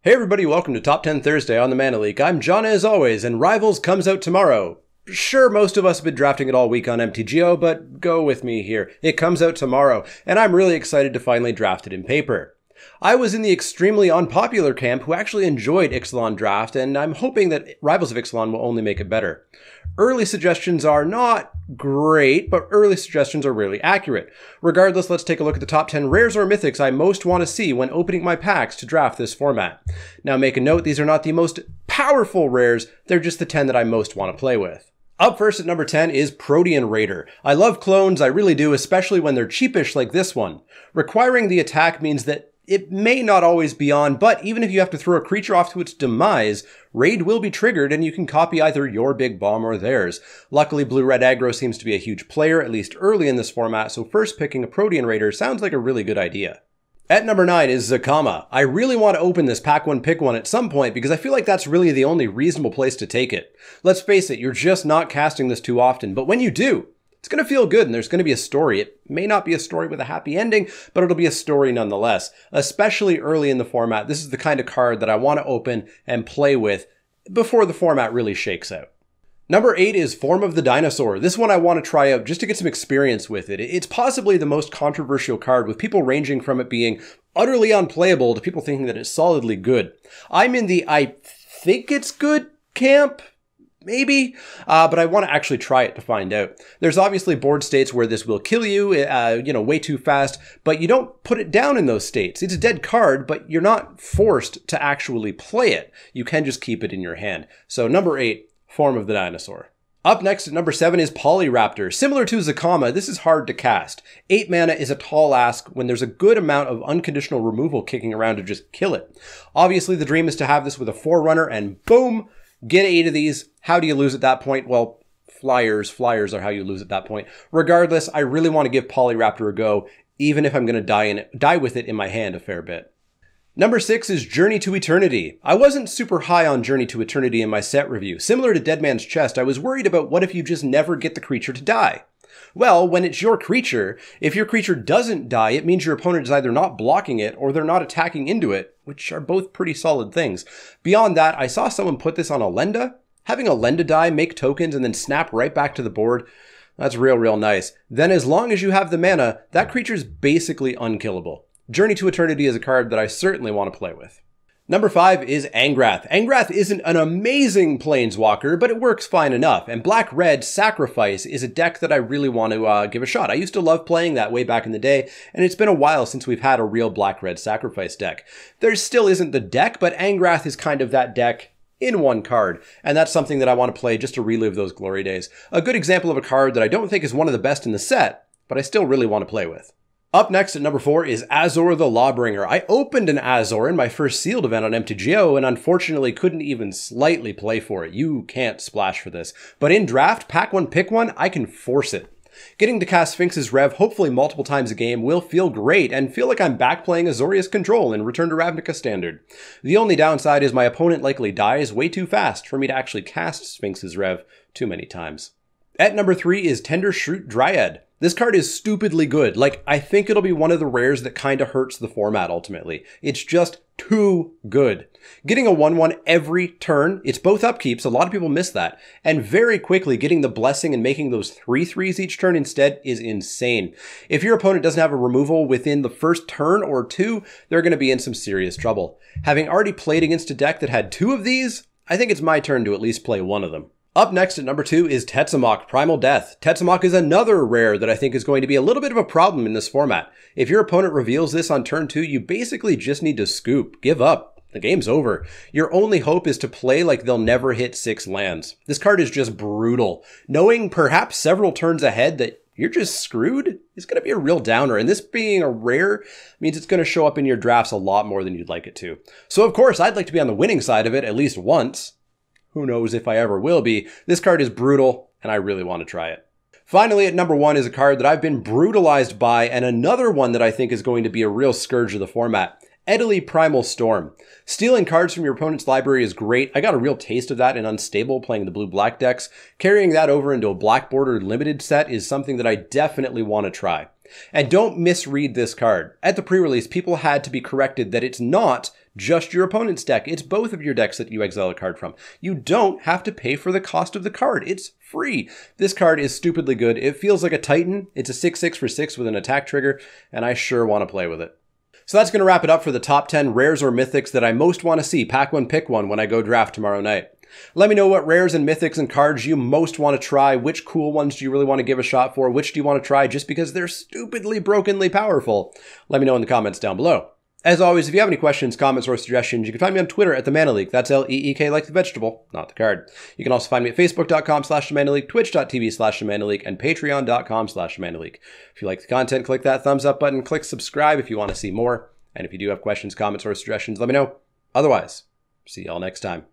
Hey everybody, welcome to Top 10 Thursday on the Mana Leek. I'm John as always, and Rivals comes out tomorrow. Sure, most of us have been drafting it all week on MTGO, but go with me here. It comes out tomorrow, and I'm really excited to finally draft it in paper. I was in the extremely unpopular camp who actually enjoyed Ixalan draft, and I'm hoping that Rivals of Ixalan will only make it better. Early suggestions are not great, but early suggestions are really accurate. Regardless, let's take a look at the top 10 rares or mythics I most want to see when opening my packs to draft this format. Now make a note, these are not the most powerful rares, they're just the 10 that I most want to play with. Up first at number 10 is Protean Raider. I love clones, I really do, especially when they're cheapish like this one. Requiring the attack means that it may not always be on, but even if you have to throw a creature off to its demise, Raid will be triggered and you can copy either your big bomb or theirs. Luckily, blue-red aggro seems to be a huge player, at least early in this format, so first picking a Protean Raider sounds like a really good idea. At number 9 is Zakama. I really want to open this pack one pick one at some point because I feel like that's really the only reasonable place to take it. Let's face it, you're just not casting this too often, but when you do, it's going to feel good and there's going to be a story. It may not be a story with a happy ending, but it'll be a story nonetheless. Especially early in the format, this is the kind of card that I want to open and play with before the format really shakes out. Number 8 is Form of the Dinosaur. This one I want to try out just to get some experience with it. It's possibly the most controversial card, with people ranging from it being utterly unplayable to people thinking that it's solidly good. I'm in the I think it's good camp. Maybe, but I want to actually try it to find out. There's obviously board states where this will kill you, way too fast, but you don't put it down in those states. It's a dead card, but you're not forced to actually play it. You can just keep it in your hand. So number 8, Form of the Dinosaur. Up next at number 7 is Raptor. Similar to Zakama, this is hard to cast. 8 mana is a tall ask when there's a good amount of unconditional removal kicking around to just kill it. Obviously, the dream is to have this with a Forerunner and boom, get 8 of these. How do you lose at that point? Well, flyers are how you lose at that point. Regardless, I really want to give Raptor a go, even if I'm going to die with it in my hand a fair bit. Number 6 is Journey to Eternity. I wasn't super high on Journey to Eternity in my set review. Similar to Dead Man's Chest, I was worried about what if you just never get the creature to die. Well, when it's your creature, if your creature doesn't die, it means your opponent is either not blocking it or they're not attacking into it, which are both pretty solid things. Beyond that, I saw someone put this on a Lenda. Having a Lenda die, make tokens, and then snap right back to the board, that's real nice. Then as long as you have the mana, that creature's basically unkillable. Journey to Eternity is a card that I certainly want to play with. Number 5 is Angrath. Angrath isn't an amazing planeswalker, but it works fine enough. And Black-Red Sacrifice is a deck that I really want to give a shot. I used to love playing that way back in the day, and it's been a while since we've had a real Black-Red Sacrifice deck. There still isn't the deck, but Angrath is kind of that deck in one card, and that's something that I want to play just to relive those glory days. A good example of a card that I don't think is one of the best in the set, but I still really want to play with. Up next at number 4 is Azure the Lawbringer. I opened an Azure in my first sealed event on MTGO and unfortunately couldn't even slightly play for it. You can't splash for this. But in draft, pack one, pick one, I can force it. Getting to cast Sphinx's Rev hopefully multiple times a game will feel great and feel like I'm back playing Azorius Control in Return to Ravnica Standard. The only downside is my opponent likely dies way too fast for me to actually cast Sphinx's Rev too many times. At number 3 is Tender Schrute Dryad. This card is stupidly good. I think it'll be one of the rares that kind of hurts the format ultimately. It's just too good. Getting a 1/1 every turn, it's both upkeeps, a lot of people miss that, and very quickly getting the blessing and making those 3/3s each turn instead is insane. If your opponent doesn't have a removal within the first turn or two, they're going to be in some serious trouble. Having already played against a deck that had 2 of these, I think it's my turn to at least play one of them. Up next at number 2 is Tatsumaki, Primal Death. Tatsumaki is another rare that I think is going to be a little bit of a problem in this format. If your opponent reveals this on turn 2, you basically just need to scoop. Give up. The game's over. Your only hope is to play like they'll never hit 6 lands. This card is just brutal. Knowing perhaps several turns ahead that you're just screwed is going to be a real downer. And this being a rare means it's going to show up in your drafts a lot more than you'd like it to. So of course, I'd like to be on the winning side of it at least once. Who knows if I ever will be. This card is brutal, and I really want to try it. Finally, at number 1 is a card that I've been brutalized by, and another one that I think is going to be a real scourge of the format. Italy Primal Storm. Stealing cards from your opponent's library is great. I got a real taste of that in Unstable playing the blue-black decks. Carrying that over into a black-bordered limited set is something that I definitely want to try. And don't misread this card. At the pre-release, people had to be corrected that it's not just your opponent's deck. It's both of your decks that you exile a card from. You don't have to pay for the cost of the card. It's free. This card is stupidly good. It feels like a Titan. It's a 6/6 for 6 with an attack trigger, and I sure want to play with it. So that's going to wrap it up for the top 10 rares or mythics that I most want to see. Pack one, pick one when I go draft tomorrow night. Let me know what rares and mythics and cards you most want to try. Which cool ones do you really want to give a shot for? Which do you want to try just because they're stupidly brokenly powerful? Let me know in the comments down below. As always, if you have any questions, comments, or suggestions, you can find me on Twitter at the Mana Leek. That's L-E-E-K like the vegetable, not the card. You can also find me at facebook.com/themanaleek, twitch.tv/themanaleek, and patreon.com/themanaleek. If you like the content, click that thumbs up button, click subscribe if you want to see more. And if you do have questions, comments, or suggestions, let me know. Otherwise, see y'all next time.